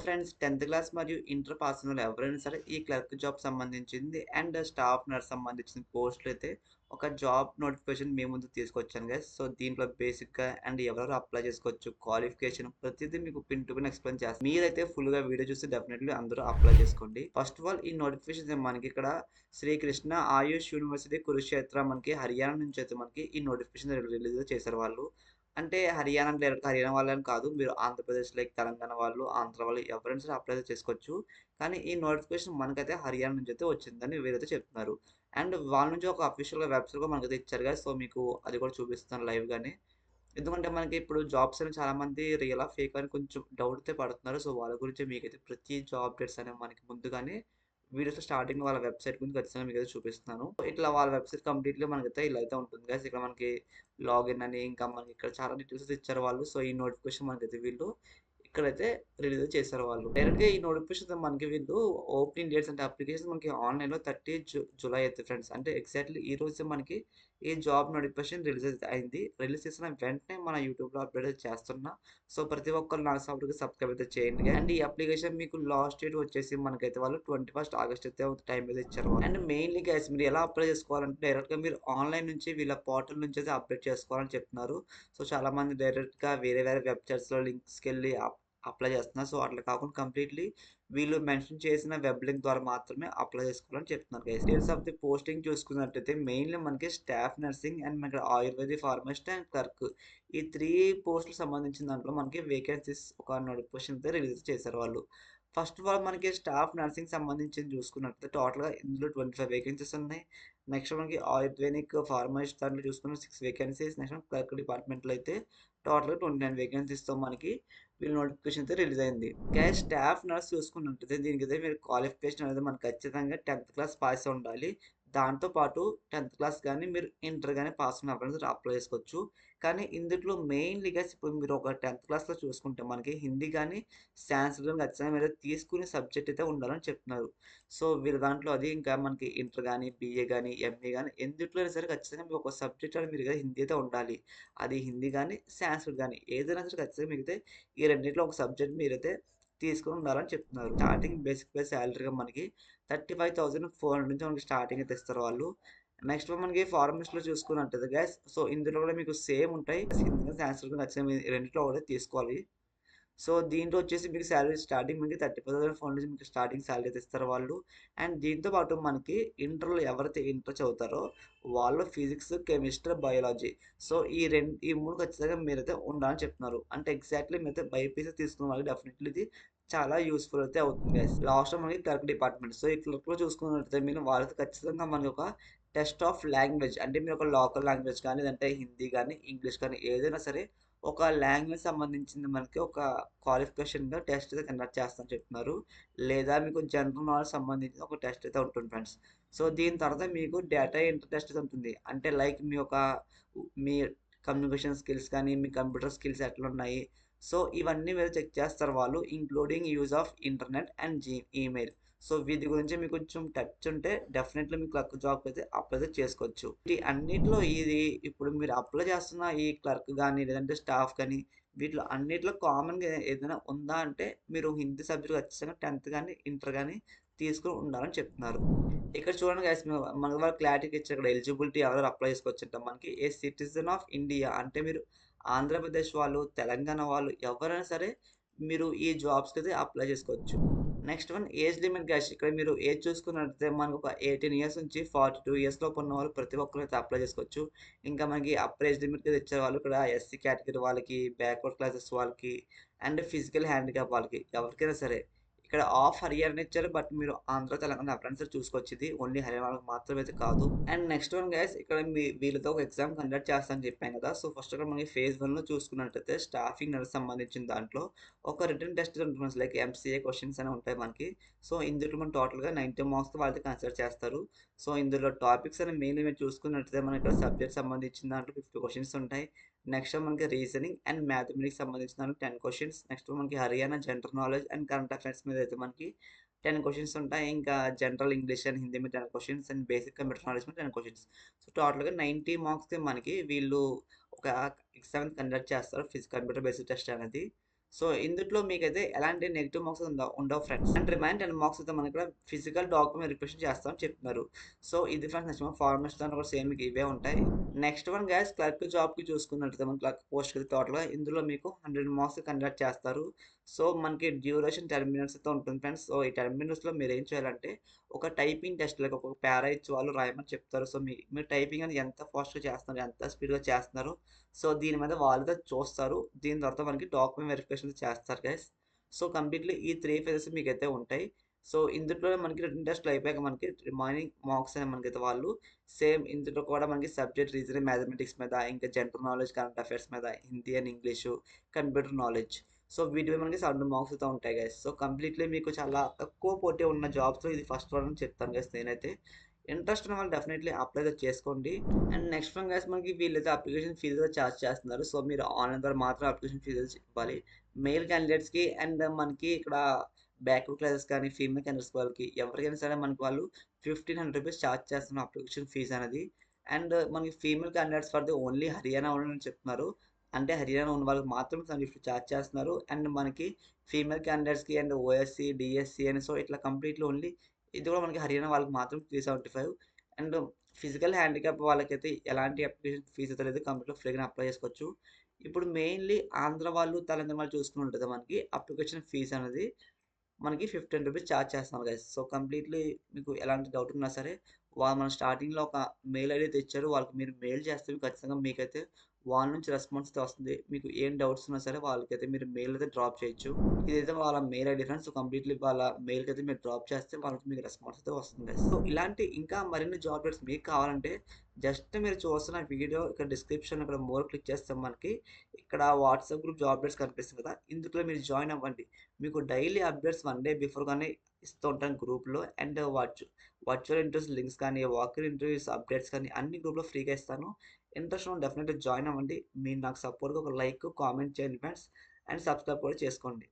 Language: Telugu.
ఫ్రెండ్స్ 10థ్ క్లాస్ మరియు ఇంటర్ పాస్ అయిన వాళ్ళు ఎవరైనా సరే ఈ క్లర్క్ జాబ్ సంబంధించింది అండ్ స్టాఫ్ నర్స్ సంబంధించిన పోస్టులు అయితే ఒక జాబ్ నోటిఫికేషన్ మీ ముందు తీసుకొచ్చాను గైస్. సో దీంట్లో బేసిక్గా అండ్ ఎవరెవరు అప్లై చేసుకోవచ్చు, క్వాలిఫికేషన్ ప్రతిదీ మీకు పిన్ టు పిన్ ఎక్స్ప్లెయిన్ చేస్తాను. మీరైతే ఫుల్గా వీడియో చూసి డెఫినెట్లీ అందరూ అప్లై చేసుకోండి. ఫస్ట్ ఆఫ్ ఆల్ ఈ నోటిఫికేషన్ మనకి ఇక్కడ శ్రీకృష్ణ ఆయుష్ యూనివర్సిటీ కురుక్షేత్ర మనకి హర్యానా నుంచి అయితే మనకి ఈ నోటిఫికేషన్ రిలీజ్ చేశారు వాళ్ళు. అంటే హర్యానా అంటే డైరెక్ట్ హర్యానా వాళ్ళని కాదు. మీరు ఆంధ్రప్రదేశ్ లైక్ తెలంగాణ వాళ్ళు, ఆంధ్ర వాళ్ళు ఎవరైనా సరే అప్లై చేసుకోవచ్చు. కానీ ఈ నోటిఫికేషన్ మనకైతే హర్యానా నుంచి అయితే వచ్చిందని వీరైతే చెప్తున్నారు. అండ్ వాళ్ళ నుంచి ఒక అఫీషియల్‌గా వెబ్‌సైట్ కూడా మనకైతే ఇచ్చారు కదా! సో మీకు అది కూడా చూపిస్తాను లైవ్‌గానే. ఎందుకంటే మనకి ఇప్పుడు జాబ్స్ అనేవి చాలామంది రియలా? ఫేకా? అని కొంచెం డౌట్ అయితే పడుతున్నారు. సో వాళ్ళ గురించే మీకైతే ప్రతి జాబ్ అప్డేట్స్ అనేవి మనకి ముందుగానే వీడియోస్‌లో స్టార్టింగ్ వాళ్ళ వెబ్‌సైట్ గురించి ఖచ్చితంగా మీకైతే చూపిస్తున్నాను. ఇట్లా వాళ్ళ వెబ్‌సైట్ కంప్లీట్‌గా మనకైతే ఇలా అయితే ఉంటుంది గైస్. ఇక్కడ మనకి లాగిన్ అని ఇంకా మనకి ఇక్కడ చాలా డీటెయిల్స్ ఇచ్చారు వాళ్ళు. సో ఈ నోటిఫికేషన్ మనకైతే వీళ్ళు ఇక్కడైతే రిలీజ్ చేశారు వాళ్ళు. డైరెక్ట్‌గా ఈ నోటిఫికేషన్ మనకి వీళ్ళు ఓపెనింగ్ డేట్స్ అంటే అప్లికేషన్ మనకి ఆన్‌లైన్‌లో 30 జులై అయితే ఫ్రెండ్స్. అంటే ఎగ్జాక్ట్‌లీ ఈ రోజే మనకి ఈ జాబ్ నోటిఫికేషన్ రిలీజ్ అయితే అయింది. రిలీజ్ చేసిన వెంటనే మన యూట్యూబ్‌లో అప్‌లోడ్ అయితే చేస్తున్నా. సో ప్రతి ఒక్కరు నా ఛానెల్‌కి సబ్స్క్రైబ్ అయితే చేయండి. అండ్ ఈ అప్లికేషన్ మీకు లాస్ట్ డేట్ వచ్చేసి మనకైతే వాళ్ళు 21 ఆగస్ట్ అయితే టైం అయితే ఇచ్చారు వాళ్ళు. అండ్ మెయిన్‌లీ గైస్ మీరు ఎలా అప్లై చేసుకోవాలంటే డైరెక్ట్‌గా మీరు ఆన్‌లైన్ నుంచి వీళ్ళ పోర్టల్ నుంచి అయితే అప్డేట్ చేసుకోవాలని చెప్తున్నారు. సో చాలామంది డైరెక్ట్‌గా వేరే వేరే వెబ్‌సైట్స్‌లో లింక్స్‌కెళ్ళి అప్లై చేస్తున్నారు. సో అట్లా కాకుండా కంప్లీట్‌లీ వీళ్ళు మెన్షన్ చేసిన వెబ్ లింక్ ద్వారా మాత్రమే అప్లై చేసుకోవాలని చెప్తున్నారు guys. Details of the posting చూసుకున్నట్టయితే మెయిన్‌లీ మనకి స్టాఫ్ నర్సింగ్ అండ్ మనకి ఆయుర్వేదిక్ ఫార్మసిస్ట్ అండ్ క్లర్క్ ఈ 3 పోస్టులకు సంబంధించిన దాంట్లో మనకి వేకెన్సీస్ ఒక నోటిఫికేషన్ అయితే రిలీజ్ చేశారు వాళ్ళు. ఫస్ట్ ఆఫ్ ఆల్ మనకి స్టాఫ్ నర్సింగ్ సంబంధించింది చూసుకున్నట్లయితే టోటల్‌గా ఇందులో 25 వేకెన్సీస్ ఉన్నాయి. నెక్స్ట్ మనకి ఆయుర్వేదిక్ ఫార్మసిస్ట్ దాంట్లో చూసుకున్న 6 వేకెన్సీస్. నెక్స్ట్ క్లర్క్ డిపార్ట్మెంట్‌లో అయితే టోటల్‌గా 29 వేకెన్సీస్‌తో మనకి వీళ్ళ నోటిఫికేషన్ అయితే రిలీజ్ అయింది. గైస్ స్టాఫ్ నర్స్ చూసుకున్నట్టయితే దీనికైతే మీరు క్వాలిఫికేషన్ అనేది మనకు ఖచ్చితంగా 10థ్ క్లాస్ పాస్ అయి ఉండాలి. దాంతో పాటు 10థ్ క్లాస్ గాని, మీరు ఇంటర్ గాని పాస్ ఉన్న ఎవరైనా సరే అప్లై చేసుకోవచ్చు. కానీ ఇందులో మెయిన్‌లీ గైస్ ఇప్పుడు మీరు ఒక 10థ్ క్లాస్‌లో చూసుకుంటే మనకి హిందీ గాని, సాంస్క్రిట్ గాని ఖచ్చితంగా మీరు తీసుకునే సబ్జెక్ట్ అయితే ఉండాలని చెప్తున్నారు. సో వీళ్ళ దాంట్లో అది ఇంకా మనకి ఇంటర్ గాని, బీఏ గాని, ఎంఏ గాని ఎందుట్లో అయినా సరే ఖచ్చితంగా మీకు ఒక సబ్జెక్ట్ అనేది మీరు హిందీ అయితే ఉండాలి. అది హిందీ గాని, సాంస్క్రిట్ గాని ఏదైనా సరే ఖచ్చితంగా మీకైతే ఈ రెండిట్లో ఒక సబ్జెక్ట్ మీరైతే తీసుకొని ఉండాలని చెప్తున్నారు. స్టార్టింగ్ బేసిక్ పే సాలరీగా మనకి 35,400 నుంచి మనకి స్టార్టింగ్ అయితే ఇస్తారు వాళ్ళు. నెక్స్ట్ మనకి ఫార్మసిస్ట్‌లో చూసుకున్నట్టయితే గైస్ సో ఇందులో కూడా మీకు సేమ్ ఉంటాయి. హిందీ, సాంస్క్రిట్ ఖచ్చితంగా ఈ రెండిట్లో ఒకటి తీసుకోవాలి. సో దీంట్లో వచ్చేసి మీకు సాలరీ స్టార్టింగ్ మనకి 35,400 నుంచి మీకు స్టార్టింగ్ సాలరీ అయితే ఇస్తారు వాళ్ళు. అండ్ దీంతో పాటు మనకి ఇంటర్‌లో ఎవరైతే ఇంటర్ చదువుతారో వాళ్ళు ఫిజిక్స్, కెమిస్ట్రీ, బయాలజీ సో ఈ 3 ఖచ్చితంగా మీరైతే ఉండాలని చెప్తున్నారు. అంటే ఎగ్జాక్ట్‌లీ మీరైతే బైపీసీ తీసుకున్న వాళ్ళకి డెఫినెట్‌లీ ఇది చాలా యూజ్‌ఫుల్ అయితే అవుతుంది గైస్. లాస్ట్‌లో మనకి క్లర్క్ డిపార్ట్మెంట్. సో ఈ క్లర్క్‌లో చూసుకున్నట్లయితే మీరు వాళ్ళతో ఖచ్చితంగా మనకి ఒక టెస్ట్ ఆఫ్ లాంగ్వేజ్ అంటే మీరు ఒక లోకల్ లాంగ్వేజ్ కానీ, లేదంటే హిందీ గాని, ఇంగ్లీష్ కానీ ఏదైనా సరే ఒక లాంగ్వేజ్ సంబంధించింది మనకి ఒక క్వాలిఫికేషన్‌గా టెస్ట్ అయితే కండక్ట్ చేస్తామని చెప్తున్నారు. లేదా మీకు జనరల్ నాలెడ్జ్ సంబంధించిన ఒక టెస్ట్ అయితే ఉంటుంది ఫ్రెండ్స్. సో దీని తర్వాత మీకు డేటా ఎంట్రీ టెస్ట్ అయితే ఉంటుంది. అంటే లైక్ మీ కమ్యూనికేషన్ స్కిల్స్ కానీ, మీ కంప్యూటర్ స్కిల్స్ ఎట్లున్నాయి. సో ఇవన్నీ మీరు చెక్ చేస్తారు వాళ్ళు. Including use of internet and email. So వీటి గురించి మీకు కొంచెం టచ్ ఉంటే డెఫినెట్‌లీ మీకు క్లర్క్ జాబ్‌కి అయితే అప్లై అయితే చేసుకోవచ్చు. ఈ అన్నిట్లో ఇది ఇప్పుడు మీరు అప్లై చేస్తున్న ఈ క్లర్క్ గాని, లేదంటే స్టాఫ్ గాని వీటిలో అన్నిట్లో కామన్‌గా ఏదైనా ఉందా అంటే మీరు హిందీ సబ్జెక్ట్ ఖచ్చితంగా 10థ్ గాని, ఇంటర్ గాని తీసుకొని ఉండాలని చెప్తున్నారు. ఇక్కడ చూడండి గైస్ మనకి వాళ్ళు క్లారిటీగా ఇచ్చారు. ఇక్కడ ఎలిజిబిలిటీ ఎవరెవరు అప్లై చేసుకోవచ్చంట మనకి ఏ సిటిజన్ ఆఫ్ ఇండియా అంటే మీరు ఆంధ్రప్రదేశ్ వాళ్ళు, తెలంగాణ వాళ్ళు ఎవరైనా సరే మీరు ఈ జాబ్స్‌కి అయితే అప్లై చేసుకోవచ్చు. Next one age limit guys. ఇక్కడ మీరు ఏజ్ చూసుకున్నట్లయితే మనకు ఒక 18 ఇయర్స్ నుంచి 42 ఇయర్స్ లోపు ఉన్నవాళ్ళు ప్రతి ఒక్కరు అయితే అప్లై చేసుకోవచ్చు. ఇంకా మనకి అప్పర్ ఏజ్ లిమిట్ అయితే ఇచ్చేవాళ్ళు ఇక్కడ ఎస్సీ కేటగిరీ వాళ్ళకి, బ్యాక్వర్డ్ క్లాసెస్ వాళ్ళకి అండ్ ఫిజికల్ హ్యాండిక్యాప్ వాళ్ళకి ఎవరికైనా సరే. ఇక్కడ ఆఫ్ హర్యానా ఇచ్చారు. బట్ మీరు ఆంధ్ర, తెలంగాణ ఎప్పుడైనా సరే చూసుకోవచ్చు ఇది. ఓన్లీ హర్యానా వాళ్ళకి మాత్రమే అయితే కాదు. అండ్ నెక్స్ట్ వన్ గైస్ ఇక్కడ వీళ్ళతో ఒక ఎగ్జామ్ కండక్ట్ చేస్తానని చెప్పాను కదా! సో ఫస్ట్ ఇక్కడ మనకి ఫేజ్ 1లో చూసుకున్నట్టయితే స్టాఫింగ్ నర్స్ సంబంధించిన దాంట్లో ఒక రిటన్ టెస్ట్ ఉంటుంది. లైక్ ఎంసీఏ క్వెషన్స్ అనేవి ఉంటాయి మనకి. సో ఇందులో మనం టోటల్‌గా 90 మార్క్స్‌కి వాళ్ళైతే కన్సిడర్ చేస్తారు. సో ఇందులో టాపిక్స్ అనేవి మెయిన్‌లీ మీరు చూసుకున్నట్టయితే మనకి ఇక్కడ సబ్జెక్ట్ సంబంధించిన దాంట్లో 50 క్వెషన్స్ ఉంటాయి. నెక్స్ట్ మనకి రీజనింగ్ అండ్ మ్యాథమెటిక్స్ సంబంధించిన దాంట్లో 10 క్వెషన్స్. నెక్స్ట్ మనకి Haryana general knowledge and current affairs మీద అయితే మనకి 10 క్వెషన్స్ ఉంటాయి. ఇంకా జనరల్ ఇంగ్లీష్ అండ్ హిందీ మీద 10 questions and basic computer knowledge మీద 10 క్వెషన్స్. సో టోటల్‌గా 90 మార్క్స్‌కి మనకి వీళ్ళు ఒక ఎగ్జామ్ కండక్ట్ చేస్తారు. కంప్యూటర్ బేస్డ్ టెస్ట్ అనేది. సో ఇందుట్లో మీకైతే ఎలాంటి నెగెటివ్ మార్క్స్ ఉండవు ఫ్రెండ్స్. అండ్ రిమైండ్ 10 మార్క్స్ అయితే మనకి ఇక్కడ ఫిజికల్ డాక్యుమెంట్ వెరిఫికేషన్ చేస్తామని చెప్తున్నారు. సో ఇది ఫ్రెండ్స్ నెక్స్ట్ ఫార్మర్స్ దాంట్లో కూడా సేమ్ మీకు ఇవే ఉంటాయి. నెక్స్ట్ వన్ గైస్ క్లర్క్ జాబ్‌కి చూసుకున్నట్లయితే మన క్లర్క్ పోస్ట్‌కి టోటల్‌గా ఇందులో మీకు 100 మార్క్స్ కండక్ట్ చేస్తారు. సో మనకి డ్యూరేషన్ 10 మినిట్స్ అయితే ఉంటుంది ఫ్రెండ్స్. సో ఈ 10 మినిట్స్‌లో మీరేం చేయాలంటే ఒక టైపింగ్ టెస్ట్ లైక్ ఒక పారా ఇచ్చి వాళ్ళు రాయమని చెప్తారు. సో మీరు టైపింగ్ అనేది ఎంత ఫాస్ట్‌గా చేస్తున్నారు, ఎంత స్పీడ్‌గా చేస్తున్నారు, సో దీని మీద వాళ్ళైతే చూస్తారు. దీని తర్వాత మనకి డాక్యుమెంట్ వెరిఫికేషన్ చేస్తారు గైస్. సో కంప్లీట్‌లీ ఈ 3 ఫేజెస్ మీకైతే ఉంటాయి. సో ఇందులో మనకి రిటన్ టెస్ట్‌లు అయిపోయాక మనకి రిమైనింగ్ మార్క్స్ అనేవి మనకైతే వాళ్ళు సేమ్ ఇందులో కూడా మనకి సబ్జెక్ట్ రీజనింగ్, మ్యాథమెటిక్స్ మీద, ఇంకా జనరల్ నాలెడ్జ్, కరెంట్ అఫైర్స్ మీద, Hindi and English, computer knowledge. So వీటి మీద మనకి 70 మార్క్స్ అయితే ఉంటాయి గైస్. సో కంప్లీట్‌లీ మీకు చాలా తక్కువ పోటీ ఉన్న జాబ్స్‌లో ఇది ఫస్ట్ వన్ అని చెప్తాను గైస్ నేనైతే. ఇంట్రెస్ట్ ఉన్న వాళ్ళు డెఫినెట్లీ అప్లై అయితే చేసుకోండి. అండ్ నెక్స్ట్ వన్ గైస్ మనకి వీళ్ళైతే అప్లికేషన్ ఫీజు చార్జ్ చేస్తున్నారు. సో మీరు ఆన్లైన్ ద్వారా మాత్రం అప్లికేషన్ ఫీజు ఇవ్వాలి. మెయిల్ క్యాండిడేట్స్‌కి అండ్ మనకి ఇక్కడ బ్యాక్‌వర్డ్ క్లాసెస్ కానీ, ఫీమేల్ క్యాండిడేట్స్ వాళ్ళకి ఎవరికైనా సరే మనకి వాళ్ళు ₹1500 చార్జ్ చేస్తున్నారు అప్లికేషన్ ఫీజ్ అనేది. అండ్ మనకి female candidates for the only Haryana వాళ్ళని చెప్తున్నారు. అంటే హర్యానా ఉన్న వాళ్ళకి మాత్రం 750 చార్జ్ చేస్తున్నారు. అండ్ మనకి ఫీమేల్ క్యాండిడేట్స్‌కి అండ్ ఓఎస్‌సి, డీఎస్‌సి అని సో ఇట్లా కంప్లీట్‌లీ ఓన్లీ ఇది కూడా మనకి హర్యానా వాళ్ళకి మాత్రం 375. అండ్ ఫిజికల్ హ్యాండిక్యాప్ వాళ్ళకైతే ఎలాంటి అప్లికేషన్ ఫీజ్ అయితే లేదు. కంప్లీట్‌గా ఫ్రీగానే అప్లై చేసుకోవచ్చు. ఇప్పుడు మెయిన్‌లీ ఆంధ్ర వాళ్ళు, తెలంగాణ వాళ్ళు చూసుకున్నట్లయితే మనకి అప్లికేషన్ ఫీజ్ అనేది మనకి ₹15 చార్జ్ చేస్తున్నారు గైస్. సో కంప్లీట్‌లీ మీకు ఎలాంటి డౌట్ ఉన్నా సరే వాళ్ళు మన స్టార్టింగ్‌లో ఒక మెయిల్ ఐడీ అయితే ఇచ్చారు. వాళ్ళకి మీరు మెయిల్ చేస్తే ఖచ్చితంగా మీకైతే వాళ్ళ నుంచి రెస్పాన్స్ అయితే వస్తుంది. మీకు ఏం డౌట్స్ ఉన్నా సరే వాళ్ళకైతే మీరు మెయిల్ అయితే డ్రాప్ చేయొచ్చు. ఇదైతే వాళ్ళ mail ID friends. So completely వాళ్ళ మెయిల్‌కి అయితే మీరు డ్రాప్ చేస్తే వాళ్ళకి మీకు రెస్పాన్స్ అయితే వస్తుంది. సో ఇలాంటి ఇంకా మరిన్ని జాబ్ అప్డేట్స్ మీకు కావాలంటే జస్ట్ మీరు చూస్తున్న వీడియో ఇక్కడ డిస్క్రిప్షన్ ఇక్కడ మోర్ క్లిక్ చేస్తే మనకి ఇక్కడ వాట్సాప్ గ్రూప్ జాబ్ అప్డేట్స్ కనిపిస్తుంది కదా! ఇందులో మీరు జాయిన్ అవ్వండి. మీకు డైలీ అప్డేట్స్ 1 డే బిఫోర్ గానే ఇస్తూ ఉంటాను గ్రూప్‌లో. అండ్ వర్చువల్ ఇంటర్వ్యూస్ లింక్స్ కానీ, వాక్-ఇన్ ఇంటర్వ్యూస్ అప్డేట్స్ కానీ అన్ని గ్రూప్‌లో ఫ్రీగా ఇస్తాను. ఇంట్రెస్ట్ ఉన్న డెఫినెట్‌గా జాయిన్ అవ్వండి. మీరు నాకు సపోర్ట్‌గా ఒక లైక్, కామెంట్ చేయండి ఫ్రెండ్స్. అండ్ సబ్స్క్రైబ్ కూడా చేసుకోండి.